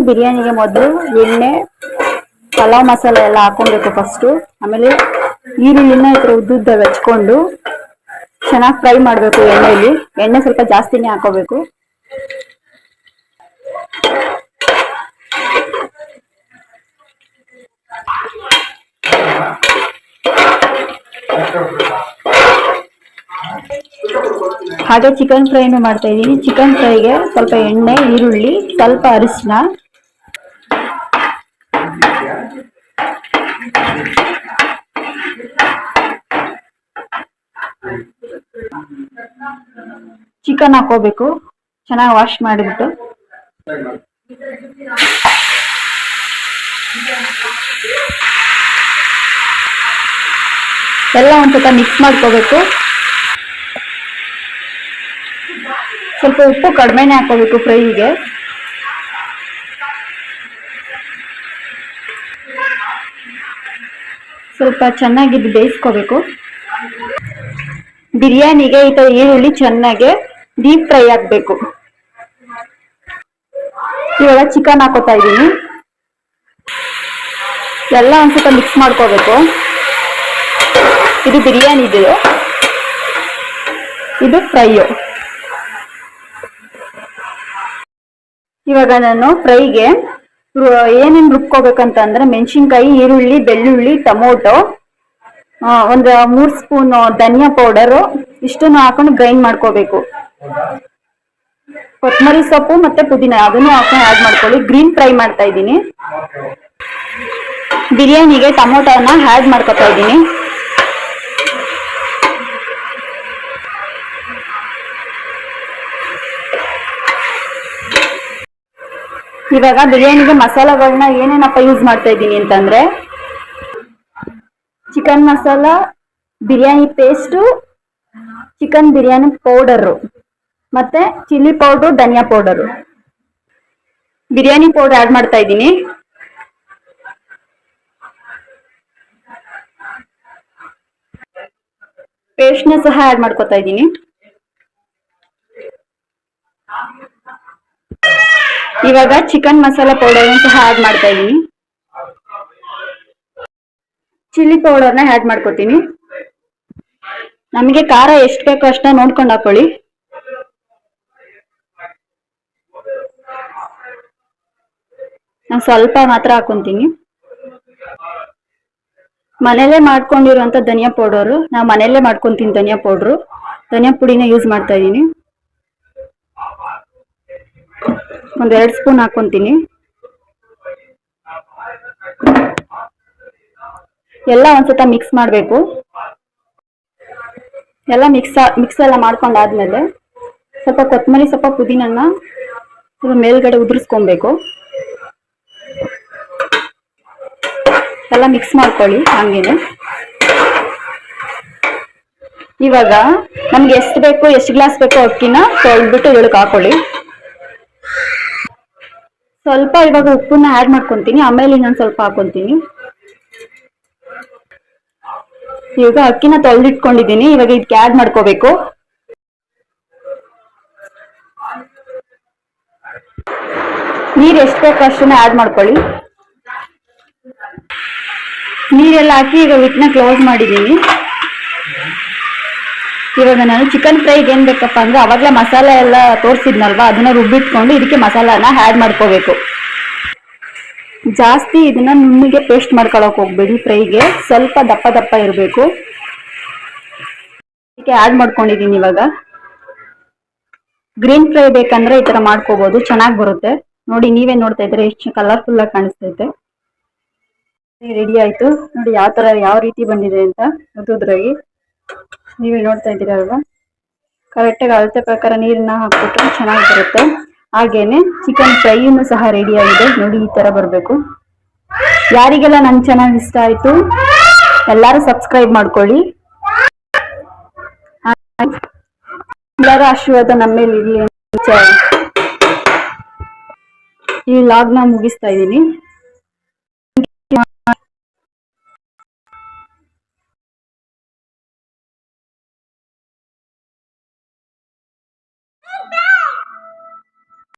ಬಿರಿಯಾನಿಗೆ ಮೊದಲು ಎಣ್ಣೆ ಪಲಾವ್ ಮಸಾಲೆ ಎಲ್ಲ ಹಾಕೊಬೇಕು ಫಸ್ಟ್. ಆಮೇಲೆ ಈರುಳ್ಳಿನ ಈ ತರ ಉದ್ದುದ್ದ ಹಚ್ಕೊಂಡು ಚೆನ್ನಾಗಿ ಫ್ರೈ ಮಾಡಬೇಕು ಎಣ್ಣೆಯಲ್ಲಿ. ಎಣ್ಣೆ ಸ್ವಲ್ಪ ಜಾಸ್ತಿನೇ ಹಾಕೋಬೇಕು. ಹಾಗೆ ಚಿಕನ್ ಫ್ರೈನು ಮಾಡ್ತಾ ಇದ್ದೀನಿ. ಚಿಕನ್ ಫ್ರೈಗೆ ಸ್ವಲ್ಪ ಎಣ್ಣೆ, ಈರುಳ್ಳಿ, ಸ್ವಲ್ಪ ಅರಿಶಿನ, ಚಿಕನ್ ಹಾಕೋಬೇಕು. ಚೆನ್ನಾಗಿ ವಾಶ್ ಮಾಡಿಬಿಟ್ಟು ಎಲ್ಲ ಒಂದ್ಸತ ಮಿಕ್ಸ್ ಮಾಡ್ಕೋಬೇಕು. ಸ್ವಲ್ಪ ಉಪ್ಪು ಕಡಿಮೆನೆ ಹಾಕೋಬೇಕು ಫ್ರೈಗೆ. ಸ್ವಲ್ಪ ಚೆನ್ನಾಗಿ ಬೇಯಿಸ್ಕೋಬೇಕು. ಬಿರಿಯಾನಿಗೆ ಈ ತರ ಈರುಳ್ಳಿ ಚೆನ್ನಾಗಿ ಡೀಪ್ ಫ್ರೈ ಆಗ್ಬೇಕು. ಇವಾಗ ಚಿಕನ್ ಹಾಕೋತಾ ಇದ್ದೀನಿ. ಎಲ್ಲ ಒಂದ್ಸತ ಮಿಕ್ಸ್ ಮಾಡ್ಕೋಬೇಕು. ಇದು ಬಿರಿಯಾನಿ, ಇದು ಫ್ರೈ. ಇವಾಗ ನಾನು ಫ್ರೈಗೆ ಏನೇನು ರುಬ್ಕೋಬೇಕಂತಂದ್ರೆ ಮೆಣಸಿನ್ಕಾಯಿ, ಈರುಳ್ಳಿ, ಬೆಳ್ಳುಳ್ಳಿ, ಟೊಮೊಟೊ, ಒಂದು 3 ಸ್ಪೂನ್ ಧನಿಯಾ ಪೌಡರು ಇಷ್ಟನ್ನು ಹಾಕೊಂಡು ಗ್ರೈಂಡ್ ಮಾಡ್ಕೋಬೇಕು. ಕೊತ್ತಂಬರಿ ಸೊಪ್ಪು ಮತ್ತೆ ಪುದೀನ ಅದನ್ನು ಹಾಕೊಂಡು ಆಡ್ ಮಾಡ್ಕೊಳ್ಳಿ. ಗ್ರೀನ್ ಫ್ರೈ ಮಾಡ್ತಾ ಇದ್ದೀನಿ. ಬಿರಿಯಾನಿಗೆ ಟೊಮೊಟೊನ ಆಡ್ ಮಾಡ್ಕೊತಾ ಇದ್ದೀನಿ. ಇವಾಗ ಬಿರಿಯಾನಿಗೆ ಮಸಾಲೆಗಳನ್ನ ಏನೇನಪ್ಪ ಯೂಸ್ ಮಾಡ್ತಾ ಇದ್ದೀನಿ ಅಂತಂದ್ರೆ chicken masala, biryani paste, chicken biryani powder, ಮತ್ತೆ ಚಿಲ್ಲಿ ಪೌಡ್ರು, ಧನಿಯಾ ಪೌಡರು. ಬಿರಿಯಾನಿ ಪೌಡರ್ ಆಡ್ ಮಾಡ್ತಾ ಇದ್ದೀನಿ. ಪೇಸ್ಟ್ನ ಸಹ ಆಡ್ ಮಾಡ್ಕೊತಾ ಇದ್ದೀನಿ. ಇವಾಗ ಚಿಕನ್ ಮಸಾಲ ಪೌಡರ್ ಸಹ ಆಡ್ ಮಾಡ್ತಾ ಇದ್ದೀನಿ. ಚಿಲ್ಲಿ ಪೌಡರ್ನ ಆಡ್ ಮಾಡ್ಕೊತೀನಿ. ನಮಗೆ ಖಾರ ಎಷ್ಟು ಬೇಕೋ ಅಷ್ಟನ್ನ ನೋಡ್ಕೊಂಡು ಹಾಕೊಳ್ಳಿ. ನಾನು ಸ್ವಲ್ಪ ಮಾತ್ರ ಹಾಕೊಂತೀನಿ. ಮನೆಯಲ್ಲೇ ಮಾಡ್ಕೊಂಡಿರುವಂತ ಧನಿಯಾ ಪೌಡರು, ನಾವು ಮನೆಯಲ್ಲೇ ಮಾಡ್ಕೊಂತೀನಿ ಧನಿಯಾ ಪುಡಿನ ಯೂಸ್ ಮಾಡ್ತಾ ಇದ್ದೀನಿ. ಒಂದ್ 2 ಸ್ಪೂನ್ ಹಾಕೊಂತೀನಿ. ಎಲ್ಲ ಒಂದ್ಸತ ಮಿಕ್ಸ್ ಮಾಡಬೇಕು. ಎಲ್ಲ ಮಿಕ್ಸ್ ಎಲ್ಲ ಮಾಡ್ಕೊಂಡಾದ್ಮೇಲೆ ಸ್ವಲ್ಪ ಕೊತ್ತಂಬರಿ ಸೊಪ್ಪು, ಪುದೀನನ್ನ ಮೇಲ್ಗಡೆ ಉದುರಿಸ್ಕೊಬೇಕು. ಎಲ್ಲ ಮಿಕ್ಸ್ ಮಾಡ್ಕೊಳ್ಳಿ ಹಂಗೇನೆ. ಇವಾಗ ನಮ್ಗೆ ಎಷ್ಟು ಬೇಕು, ಎಷ್ಟು ಗ್ಲಾಸ್ ಬೇಕೋ ಅಕ್ಕಿನ ತೊಳೆದ್ಬಿಟ್ಟು ಇದಕ್ಕೆ ಹಾಕೊಳ್ಳಿ. ಸ್ವಲ್ಪ ಇವಾಗ ಉಪ್ಪನ್ನ ಆಡ್ ಮಾಡ್ಕೊಂತೀನಿ. ಆಮೇಲೆ ಇನ್ನೊಂದು ಸ್ವಲ್ಪ ಹಾಕೊಂತೀನಿ. ಇವಾಗ ಅಕ್ಕಿನ ತೊಳೆದಿಟ್ಕೊಂಡಿದ್ದೀನಿ. ಇವಾಗ ಇದಕ್ಕೆ ಆಡ್ ಮಾಡ್ಕೋಬೇಕು. ನೀರ್ ಎಷ್ಟು ಬೇಕೋ ಅಷ್ಟನ್ನ ಆಡ್ ಮಾಡ್ಕೊಳ್ಳಿ. ನೀರೆಲ್ಲ ಹಾಕಿ ಈಗ ಹಿಟ್ಟನ್ನ ಕ್ಲೋಸ್ ಮಾಡಿದ್ದೀನಿ. ಇವಾಗ ನಾನು ಚಿಕನ್ ಫ್ರೈಗೆ ಏನ್ ಬೇಕಪ್ಪ ಅಂದ್ರೆ ಅವಾಗಲೇ ಮಸಾಲೆ ಎಲ್ಲ ತೋರಿಸಿದ್ನಲ್ವಾ, ಅದನ್ನ ರುಬ್ಬಿಟ್ಕೊಂಡು ಇದಕ್ಕೆ ಮಸಾಲಾನ ಆಡ್ ಮಾಡ್ಕೋಬೇಕು. ಜಾಸ್ತಿ ಇದನ್ನ ನುಣ್ಣಗೆ ಪೇಸ್ಟ್ ಮಾಡ್ಕೊಳಕ್ ಹೋಗ್ಬೇಡಿ. ಫ್ರೈಗೆ ಸ್ವಲ್ಪ ದಪ್ಪ ದಪ್ಪ ಇರಬೇಕು. ಇದಕ್ಕೆ ಆಡ್ ಮಾಡ್ಕೊಂಡಿದ್ದೀನಿ. ಇವಾಗ ಗ್ರೀನ್ ಫ್ರೈ ಬೇಕಂದ್ರೆ ಈ ತರ ಮಾಡ್ಕೋಬಹುದು, ಚೆನ್ನಾಗಿ ಬರುತ್ತೆ. ನೋಡಿ, ನೀವೇ ನೋಡ್ತಾ ಇದ್ರೆ ಎಷ್ಟು ಕಲರ್ಫುಲ್ ಆಗಿ ಕಾಣಿಸ್ತೈತೆ. ರೆಡಿ ಆಯ್ತು ನೋಡಿ ಯಾವ ರೀತಿ ಬಂದಿದೆ ಅಂತ ಉದ್ದುದ್ರಾಗಿ ನೀವೇ ನೋಡ್ತಾ ಇದ್ದೀರಲ್ವಾ. ಕರೆಕ್ಟಾಗಿ ಅಳತೆ ಪ್ರಕಾರ ನೀರನ್ನ ಹಾಕ್ಬಿಟ್ಟು ಚೆನ್ನಾಗಿ ಬರುತ್ತೆ. ಹಾಗೇನೆ ಚಿಕನ್ ಫ್ರೈನು ಸಹ ರೆಡಿ ಆಗಿದೆ ನೋಡಿ, ಈ ತರ ಬರಬೇಕು. ಯಾರಿಗೆಲ್ಲ ನನ್ ಚಾನಲ್ ಇಷ್ಟ ಆಯ್ತು ಎಲ್ಲರೂ ಸಬ್ಸ್ಕ್ರೈಬ್ ಮಾಡ್ಕೊಳ್ಳಿ. ಎಲ್ಲರ ಆಶೀರ್ವಾದ ನಮ್ಮ ಮೇಲೆ ಇರಲಿ. ಈ ಲಾಗ್ನ ಮುಗಿಸ್ತಾ ಇದ್ದೀನಿ.